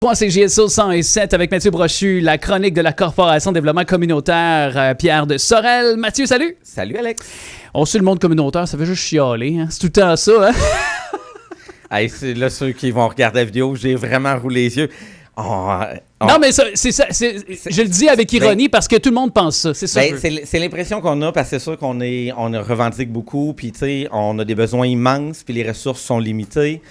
CJSO 107 avec Mathieu Brochu, la chronique de la Corporation de développement communautaire Pierre de Sorel. Mathieu, salut! Salut Alex! On suit le monde communautaire, ça fait juste chialer. Hein? C'est tout le temps ça. Hein? Hey, c'est là, ceux qui vont regarder la vidéo, j'ai vraiment roulé les yeux. Non, mais ça, je le dis avec ironie parce que tout le monde pense ça. C'est ça. C'est l'impression qu'on a parce que c'est sûr qu'on revendique beaucoup, puis tu sais, on a des besoins immenses, puis les ressources sont limitées.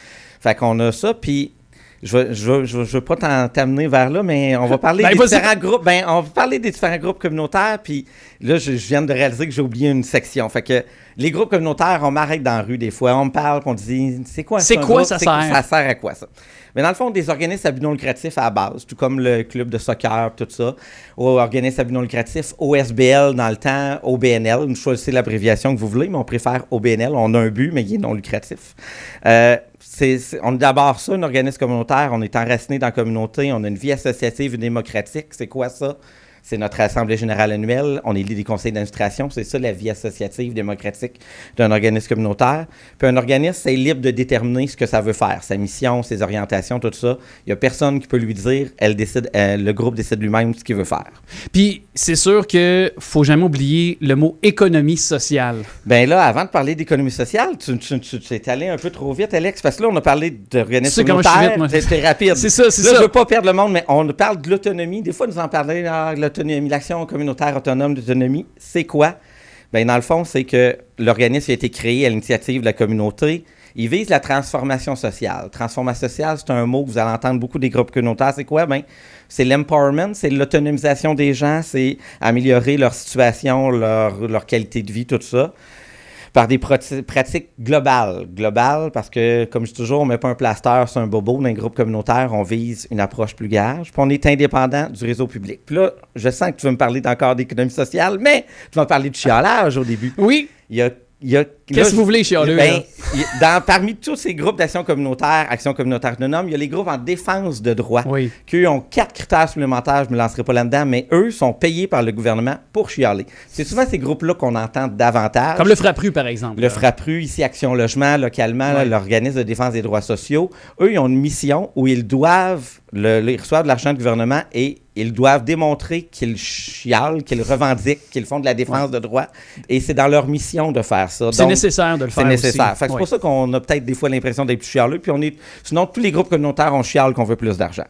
Fait qu'on a ça, puis je veux pas t'amener vers là, mais on va parler des différents groupes. On va parler des différents groupes communautaires, puis là, je viens de réaliser que j'ai oublié une section. Fait que les groupes communautaires, on m'arrête dans la rue des fois, on me parle, on dit, c'est quoi ça? Ça sert? Ça sert à quoi ça? Mais dans le fond, des organismes à but non lucratif à la base, tout comme le club de soccer, tout ça, ou organismes à but non lucratif, OSBL dans le temps, OBNL, vous choisissez l'abréviation que vous voulez, mais on préfère OBNL, on a un but, mais il est non lucratif. On est d'abord ça, un organisme communautaire, on est enraciné dans la communauté, on a une vie associative et démocratique. C'est quoi ça? C'est notre assemblée générale annuelle, on élit des conseils d'administration, c'est ça la vie associative démocratique d'un organisme communautaire. Puis un organisme, c'est libre de déterminer ce que ça veut faire, sa mission, ses orientations, tout ça. Il n'y a personne qui peut lui dire, le groupe décide lui-même ce qu'il veut faire. Puis c'est sûr qu'il ne faut jamais oublier le mot économie sociale. Bien là, avant de parler d'économie sociale, tu es allé un peu trop vite, Alex, parce que là, on a parlé d'organismes communautaires. C'est rapide. C'est ça. Je ne veux pas perdre le monde, mais on parle de l'autonomie. Des fois, nous en parlons de l'autonomie, l'action communautaire autonome d'autonomie, c'est quoi? Bien, dans le fond, c'est que l'organisme a été créé à l'initiative de la communauté. Il vise la transformation sociale. Transformation sociale, c'est un mot que vous allez entendre beaucoup des groupes communautaires. C'est quoi? Bien, c'est l'empowerment, c'est l'autonomisation des gens, c'est améliorer leur situation, leur qualité de vie, tout ça, par des pratiques globales. Globales parce que, comme je dis toujours, on ne met pas un plaster sur un bobo. Dans un groupe communautaire, on vise une approche plus large. Puis on est indépendant du réseau public. Puis là, je sens que tu veux me parler encore d'économie sociale, mais tu vas me parler de chialage au début. Oui. Qu'est-ce que vous voulez, chialeux? Parmi tous ces groupes d'action communautaire autonome, il y a les groupes en défense de droits. Oui. Qui ont 4 critères supplémentaires, je ne me lancerai pas là-dedans, mais eux sont payés par le gouvernement pour chialer. C'est souvent ces groupes-là qu'on entend davantage. Comme le FRAPRU, par exemple. Le FRAPRU, ici Action Logement, localement, là, l'organisme de défense des droits sociaux. Eux, ils ont une mission où ils doivent, ils reçoivent de l'argent du gouvernement et ils doivent démontrer qu'ils chialent, qu'ils revendiquent, qu'ils font de la défense de droits. Et c'est dans leur mission de faire ça. C'est nécessaire de le faire. C'est nécessaire. C'est pour ça qu'on a peut-être des fois l'impression d'être plus chialeux. Puis sinon, tous les groupes communautaires, on chiale qu'on veut plus d'argent.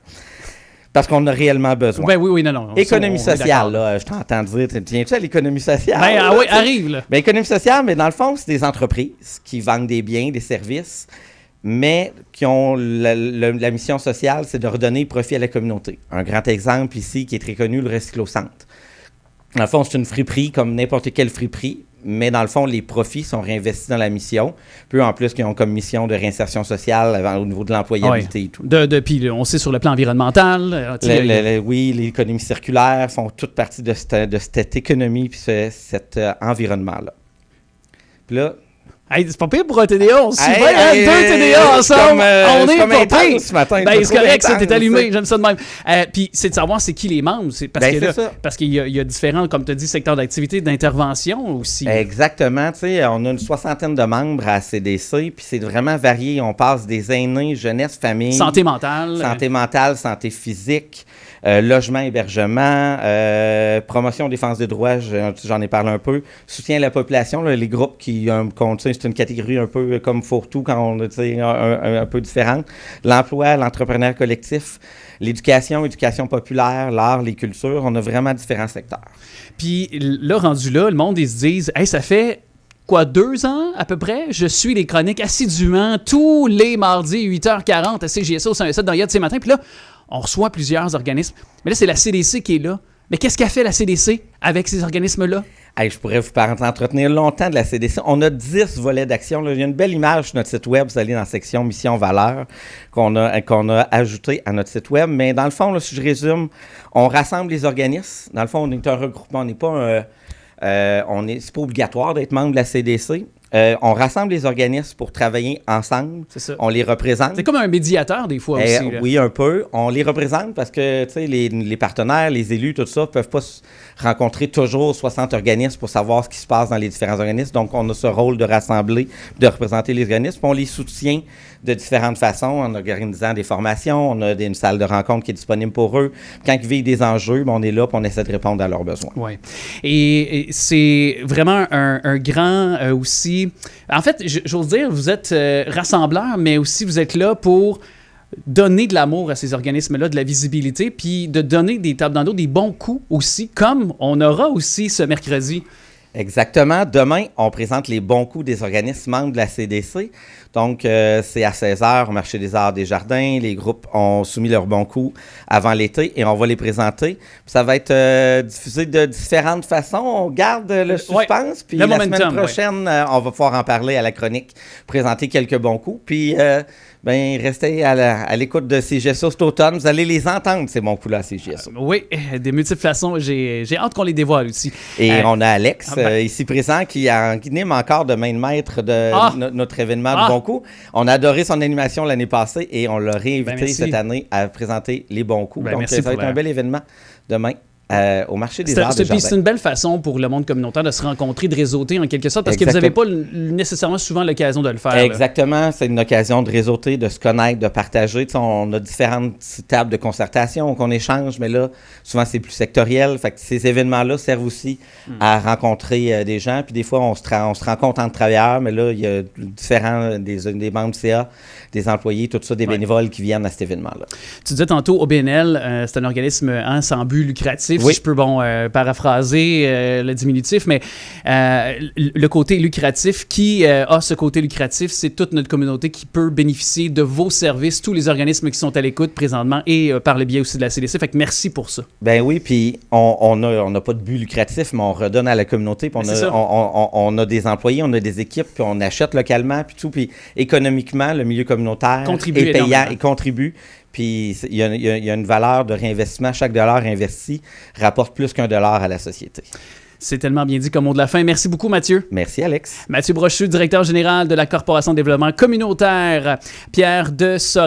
Parce qu'on a réellement besoin. Ben oui, non. Économie sociale, là, je t'entends dire, tiens-tu à l'économie sociale? Oui, arrive, là. Ben, économie sociale, mais dans le fond, c'est des entreprises qui vendent des biens, des services, mais qui ont la mission sociale, c'est de redonner profit à la communauté. Un grand exemple ici, qui est très connu, le Recyclo-Centre. Dans le fond, c'est une friperie comme n'importe quelle friperie, mais dans le fond, les profits sont réinvestis dans la mission. Puis en plus, qu'ils ont comme mission de réinsertion sociale au niveau de l'employabilité et tout. Puis on sait sur le plan environnemental. Oui, l'économie circulaire font toute partie de cette économie puis cet environnement-là. Puis là... Hey, c'est pas pire pour un TDA, on se souvient, deux TDA ensemble, on est pas pire. Ce matin, c'est correct, ça, t'es allumé, j'aime ça de même. Puis c'est de savoir c'est qui les membres, parce qu'il y a différents, comme tu as dit, secteurs d'activité, d'intervention aussi. Exactement, tu sais, on a une 60aine de membres à CDC, puis c'est vraiment varié, on passe des aînés, jeunesse, famille. Santé mentale, santé physique. Logement, hébergement, promotion, défense des droits, j'en ai parlé un peu. Soutien à la population, là, les groupes qui c'est une catégorie un peu comme fourre-tout, quand on un peu différente. L'emploi, l'entrepreneur collectif, l'éducation populaire, l'art, les cultures, on a vraiment différents secteurs. Puis là, rendu là, le monde, ils se disent, hey, ça fait... 2 ans à peu près, je suis les chroniques assidûment tous les mardis 8h40 à CJSO 107 dans Yad ces matins. Puis là, on reçoit plusieurs organismes. Mais là, c'est la CDC qui est là. Mais qu'est-ce qu'a fait la CDC avec ces organismes-là? Hey, je pourrais vous entretenir longtemps de la CDC. On a 10 volets d'action. Là. Il y a une belle image sur notre site web. Vous allez dans la section Mission Valeurs qu'on a ajouté à notre site web. Mais dans le fond, là, si je résume, on rassemble les organismes. Dans le fond, on est un regroupement. On n'est pas c'est pas obligatoire d'être membre de la CDC. On rassemble les organismes pour travailler ensemble. C'est ça. On les représente. C'est comme un médiateur des fois aussi. Là. Oui, un peu. On les représente parce que les partenaires, les élus, tout ça, ne peuvent pas rencontrer toujours 60 organismes pour savoir ce qui se passe dans les différents organismes. Donc, on a ce rôle de rassembler, de représenter les organismes. On les soutient de différentes façons, en organisant des formations, on a une salle de rencontre qui est disponible pour eux. Quand ils vivent des enjeux, on est là et on essaie de répondre à leurs besoins. Oui. Et c'est vraiment un grand aussi... En fait, j'ose dire, vous êtes rassembleur, mais aussi vous êtes là pour donner de l'amour à ces organismes-là, de la visibilité, puis de donner des tables dans le dos, des bons coups aussi, comme on aura aussi ce mercredi. Exactement. Demain, on présente les bons coups des organismes membres de la CDC. Donc, c'est à 16h au Marché des Arts des Jardins. Les groupes ont soumis leurs bons coups avant l'été et on va les présenter. Puis ça va être diffusé de différentes façons. On garde le suspense. Puis la semaine prochaine, on va pouvoir en parler à la chronique, présenter quelques bons coups. Puis... restez à l'écoute de CGSO cet automne. Vous allez les entendre, ces bons coups-là à CGSO. Oui, des multiples façons. J'ai hâte qu'on les dévoile aussi. Et on a Alex, ici présent, qui anime encore de main de maître de notre événement de bons coups. On a adoré son animation l'année passée et on l'a réinvité cette année à présenter les bons coups. Donc, ça va être un bel événement demain. Au Marché des Arts des Jardins. C'est une belle façon pour le monde communautaire de se rencontrer, de réseauter en quelque sorte, parce que vous n'avez pas nécessairement souvent l'occasion de le faire. Exactement. Là. C'est une occasion de réseauter, de se connaître, de partager. Tu sais, on a différentes tables de concertation qu'on échange, mais là, souvent, c'est plus sectoriel. Fait que ces événements-là servent aussi à rencontrer des gens. Puis des fois, on se rencontre entre travailleurs, mais là, il y a différents, des membres du CA, des employés, tout ça, des bénévoles qui viennent à cet événement-là. Tu disais tantôt, OBNL, c'est un organisme sans but lucratif. Si je peux paraphraser le diminutif, mais le côté lucratif, qui a ce côté lucratif, c'est toute notre communauté qui peut bénéficier de vos services, tous les organismes qui sont à l'écoute présentement et par le biais aussi de la CDC. Fait que merci pour ça. Ben oui, puis on n'a pas de but lucratif, mais on redonne à la communauté, puis on a des employés, on a des équipes, puis on achète localement, puis tout, puis économiquement, le milieu communautaire est payant et contribue. Puis il y a une valeur de réinvestissement. Chaque dollar investi rapporte plus qu'un dollar à la société. C'est tellement bien dit comme mot de la fin. Merci beaucoup, Mathieu. Merci, Alex. Mathieu Brochu, directeur général de la Corporation de développement communautaire. Pierre de Sorel.